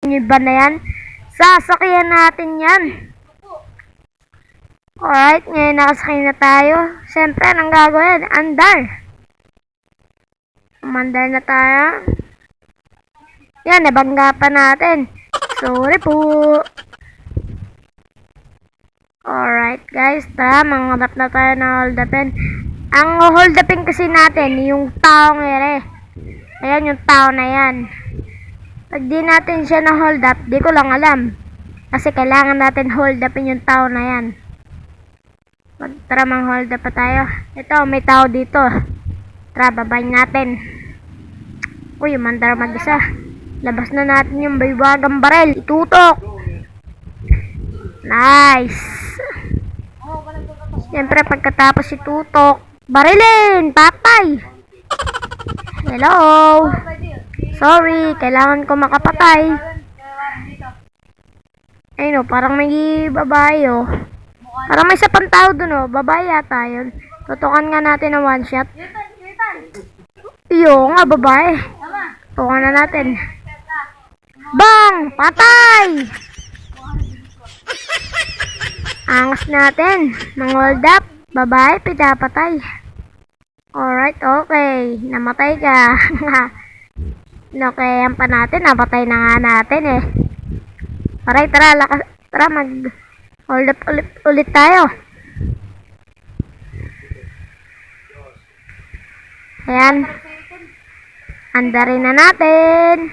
Yung iba na yan. Sasakyan natin yan. Alright, ngayon nakasakay na tayo. Siyempre, anong gagawin? Andar. Umandar na tayo. Yan, nabangga pa natin. Sorry po. Alright guys, tara, mangarap na tayo ng hold upin. Ang hold upin kasi natin, yung taong ere. Ayan yung tao na yan. Pag di natin siya na hold up, di ko lang alam. Kasi kailangan natin hold upin yung tao na yan. Tara, mang hold up pa tayo. Ito, may tao dito. Tara, babayin natin. Uy, mandar mag-isa. Labas na natin yung baywagang barel. Itutok. Nice. Siyempre, pagkatapos itutok, barilin, patay. Hello. Sorry, kailangan ko makapatay. Ayun o, parang may babae o. Parang may isa pang tao dun o. Babae yata yun. Tutukan nga natin ng one shot. Iyo nga, babae. Tutukan na natin. Bang! Patay! Angas natin. Mang-hold up. Babae, pinapatay. Alright, okay. Namatay ka. Okay, yan pa natin. Napatay na nga natin eh. Alright, tara. Tara, mag-hold up ulit tayo. Ayan. Andarin na natin.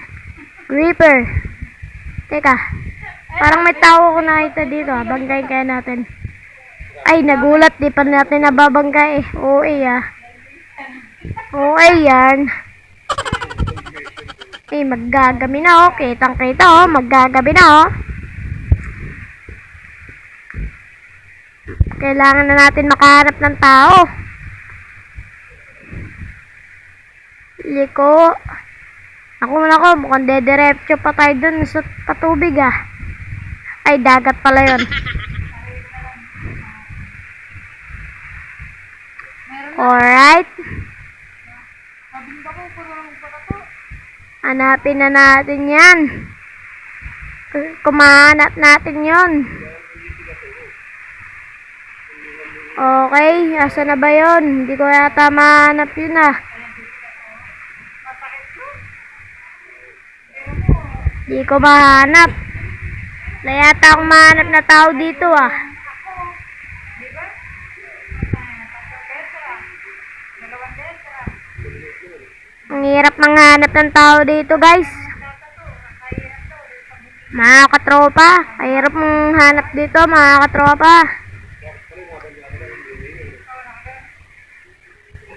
Reaper. Teka. Parang may tao ko nakita dito. Banggayin kaya natin. Ay, nagulat. Di pa natin nababangga eh. OA ah. OA yan. Eh, maggagabi na oh. Kitang-kita oh. Maggagabi na oh. Kailangan na natin makahanap ng tao. Liko. Ako mukhang dediretso pa tayo dun sa patubig ah. Ay, dagat pala yun. Alright. Hanapin na natin yan. Kumahanap natin yun. Okay, asa na ba yun? Hindi ko yata mahanap yun ah. Hindi ko mahanap. Wala yata akong mahanap na tao dito ah. Ang hirap manghanap ng tao dito guys. Mga katropa, hirap mong hanap dito mga katropa.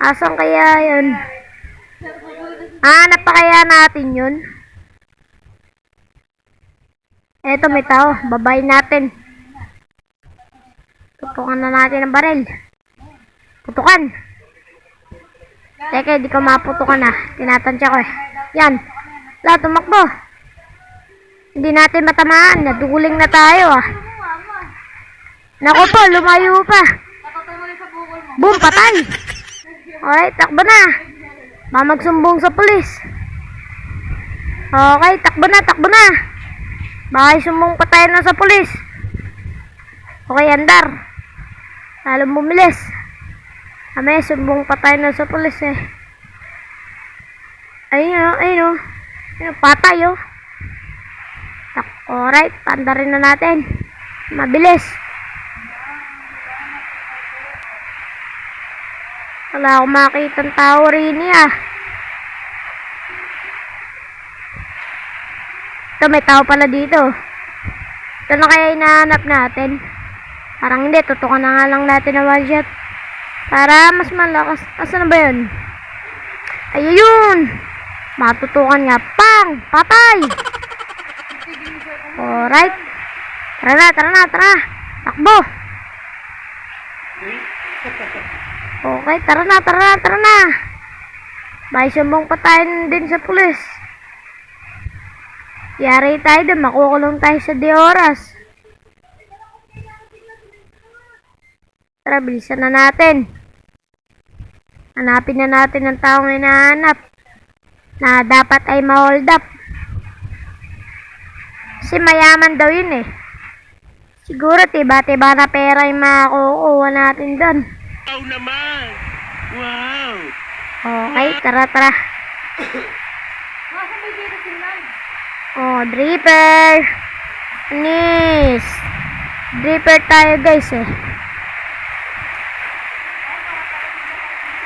Asan kaya yun? Hanap pa kaya natin yun? Eto, may tao. Babayin natin. Tutukan na natin ang baril. Putukan. Teka, di ko maputukan ah. Tinatansya ko eh. Yan. Wala, tumakbo. Hindi natin matamaan. Naduguling na tayo ah. Naku po, lumayo pa. Boom, patay. Alright, takbo na. Mamagsumbong sa pulis. Okay, takbo na, takbo na. Baka sumbong pa tayo na sa pulis. Okay, andar. Lalong bumilis. May sumbong pa tayo na sa pulis eh. Ayun o, ayun o. Ayun, patay o. Alright, pandarin na natin. Mabilis. Wala akong makita ng tao rin ah. Ito, may tao pala dito. Ito na kaya hinahanap natin. Parang hindi, tutukan na nga lang natin na one shot. Para mas malakas. Asan na ba yun? Ayun! Matutukan nga. Pang! Patay! Alright. Tara na, tara na, tara. Takbo! Okay, tara na, tara na, tara na. May sumbong pa tayo din sa pulis. Yari tayo doon, makukulong tayo sa di oras. Tara, bilisan na natin. Hanapin na natin ang taong hinahanap na dapat ay ma-hold up. Kasi mayaman daw yun eh. Siguro tiba-tiba na pera yung makukuha natin doon. Wow naman! Wow! Okay, tara. Oh, dripper. Anis. Dripper tayo guys eh.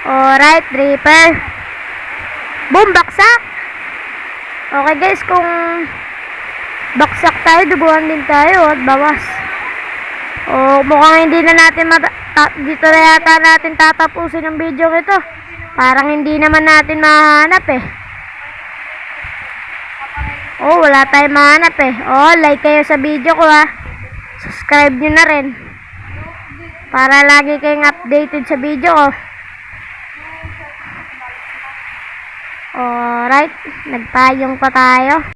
Alright, dripper. Boom, baksak. Okay guys, kung baksak tayo, duguan din tayo at bawas. Mukhang hindi na natin dito na yata natin tatapusin ang video ito. Parang hindi naman natin mahanap eh. Wala tayong mahanap eh. Like kayo sa video ko ha. Subscribe nyo na rin. Para lagi kayong updated sa video ko. Alright, nagpayong pa tayo.